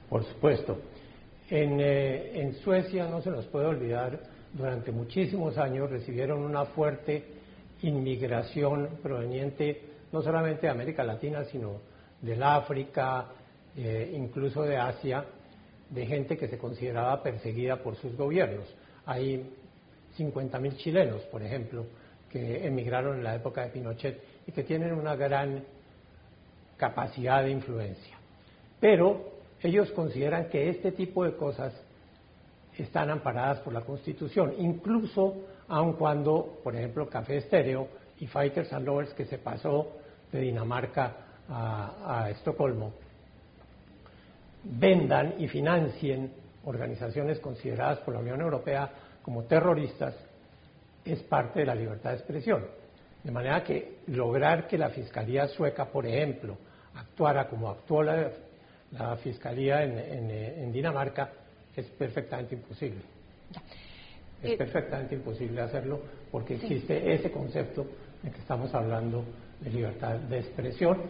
Por supuesto. En Suecia, no se nos puede olvidar, durante muchísimos años recibieron una fuerte inmigración proveniente no solamente de América Latina, sino del África, incluso de Asia, de gente que se consideraba perseguida por sus gobiernos. Hay 50.000 chilenos, por ejemplo, que emigraron en la época de Pinochet y que tienen una gran capacidad de influencia. Pero ellos consideran que este tipo de cosas están amparadas por la Constitución, incluso aun cuando, por ejemplo, Café Estéreo y Fighters and Lovers, que se pasó de Dinamarca a Estocolmo, vendan y financien organizaciones consideradas por la Unión Europea como terroristas, es parte de la libertad de expresión. De manera que lograr que la Fiscalía sueca, por ejemplo, actuara como actuó la Fiscalía en Dinamarca, es perfectamente imposible. Es perfectamente imposible hacerlo porque existe ese concepto de que estamos hablando de libertad de expresión,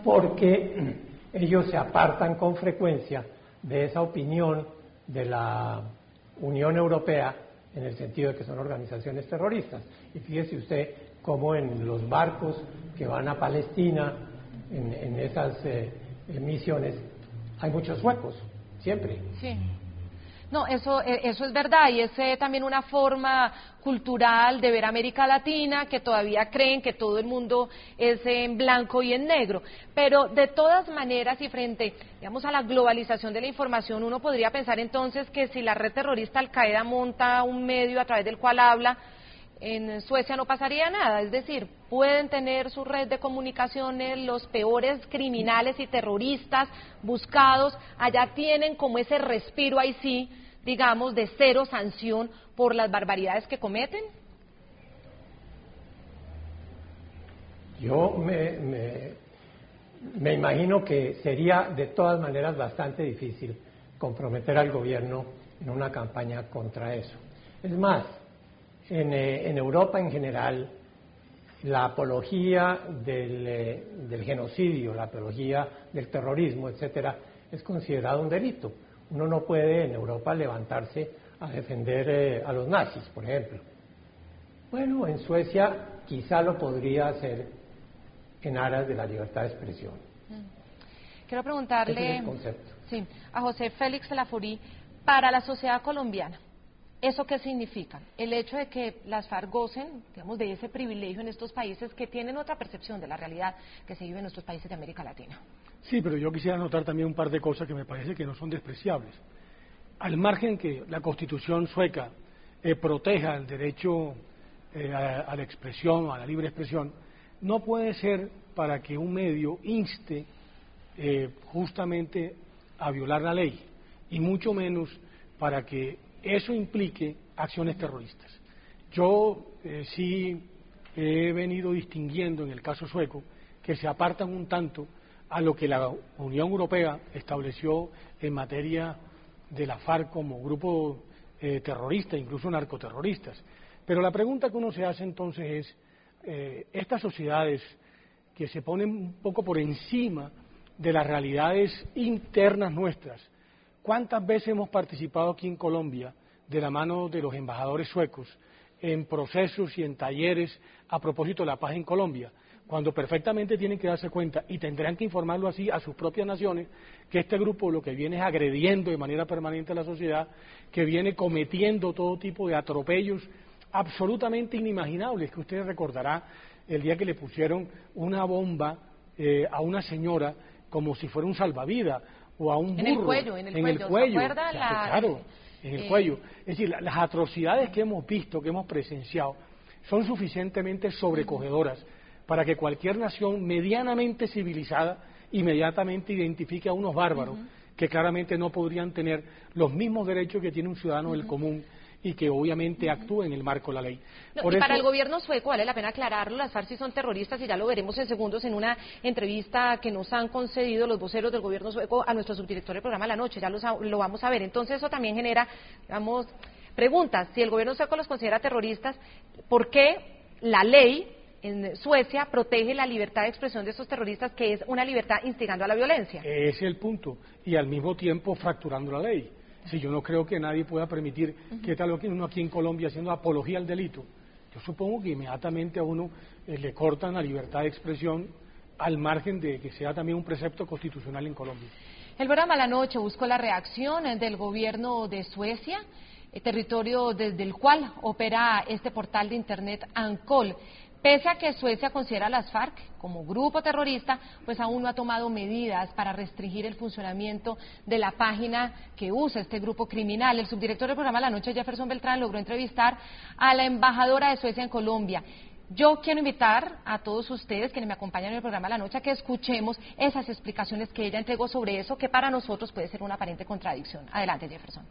porque ellos se apartan con frecuencia de esa opinión de la Unión Europea en el sentido de que son organizaciones terroristas. Y fíjese usted cómo en los barcos que van a Palestina, en esas misiones, hay muchos suecos, siempre. Sí. No, eso es verdad, y es también una forma cultural de ver América Latina, que todavía creen que todo el mundo es en blanco y en negro. Pero de todas maneras, y frente, digamos, a la globalización de la información, uno podría pensar entonces que si la red terrorista Al-Qaeda monta un medio a través del cual habla, en Suecia no pasaría nada, es decir, pueden tener su red de comunicaciones, los peores criminales y terroristas buscados, allá tienen como ese respiro ahí sí, digamos, de cero sanción por las barbaridades que cometen. Yo me imagino que sería de todas maneras bastante difícil comprometer al gobierno en una campaña contra eso. Es más, en Europa en general, la apología del genocidio, la apología del terrorismo, etcétera, es considerado un delito. Uno no puede en Europa levantarse a defender a los nazis, por ejemplo. Bueno, en Suecia quizá lo podría hacer en aras de la libertad de expresión. Quiero preguntarle Ese es el concepto. Sí, a José Félix Laforí, para la sociedad colombiana, ¿eso qué significa? El hecho de que las FARC gocen, digamos, de ese privilegio en estos países que tienen otra percepción de la realidad que se vive en nuestros países de América Latina. Sí, pero yo quisiera anotar también un par de cosas que me parece que no son despreciables. Al margen que la Constitución sueca proteja el derecho a la expresión, a la libre expresión, no puede ser para que un medio inste justamente a violar la ley, y mucho menos para que eso implique acciones terroristas. Yo sí he venido distinguiendo en el caso sueco que se apartan un tanto a lo que la Unión Europea estableció en materia de la FARC como grupo terrorista, incluso narcoterroristas. Pero la pregunta que uno se hace entonces es, estas sociedades que se ponen un poco por encima de las realidades internas nuestras, ¿cuántas veces hemos participado aquí en Colombia, de la mano de los embajadores suecos, en procesos y en talleres a propósito de la paz en Colombia, cuando perfectamente tienen que darse cuenta, y tendrán que informarlo así a sus propias naciones, que este grupo lo que viene es agrediendo de manera permanente a la sociedad, que viene cometiendo todo tipo de atropellos absolutamente inimaginables, que usted recordará el día que le pusieron una bomba a una señora como si fuera un salvavidas, o a un burro, en el cuello. ¿Se acuerda? Claro, en el cuello. Es decir, las atrocidades que hemos visto, que hemos presenciado, son suficientemente sobrecogedoras para que cualquier nación medianamente civilizada inmediatamente identifique a unos bárbaros que claramente no podrían tener los mismos derechos que tiene un ciudadano del común y que obviamente actúe en el marco de la ley. No, y para el gobierno sueco, vale la pena aclararlo, las FARC sí son terroristas, y ya lo veremos en segundos en una entrevista que nos han concedido los voceros del gobierno sueco a nuestro subdirector del programa La Noche, ya lo vamos a ver. Entonces eso también genera, digamos, preguntas. Si el gobierno sueco los considera terroristas, ¿por qué la ley en Suecia protege la libertad de expresión de estos terroristas, que es una libertad instigando a la violencia. Ese es el punto, y al mismo tiempo fracturando la ley. Si yo no creo que nadie pueda permitir que tal vez uno aquí en Colombia haciendo apología al delito, yo supongo que inmediatamente a uno le cortan la libertad de expresión, al margen de que sea también un precepto constitucional en Colombia. El programa La Noche buscó la reacción del gobierno de Suecia, territorio desde el cual opera este portal de internet Ancol. Pese a que Suecia considera a las FARC como grupo terrorista, pues aún no ha tomado medidas para restringir el funcionamiento de la página que usa este grupo criminal. El subdirector del programa La Noche, Jefferson Beltrán, logró entrevistar a la embajadora de Suecia en Colombia. Yo quiero invitar a todos ustedes, quienes me acompañan en el programa La Noche, a que escuchemos esas explicaciones que ella entregó sobre eso, que para nosotros puede ser una aparente contradicción. Adelante, Jefferson.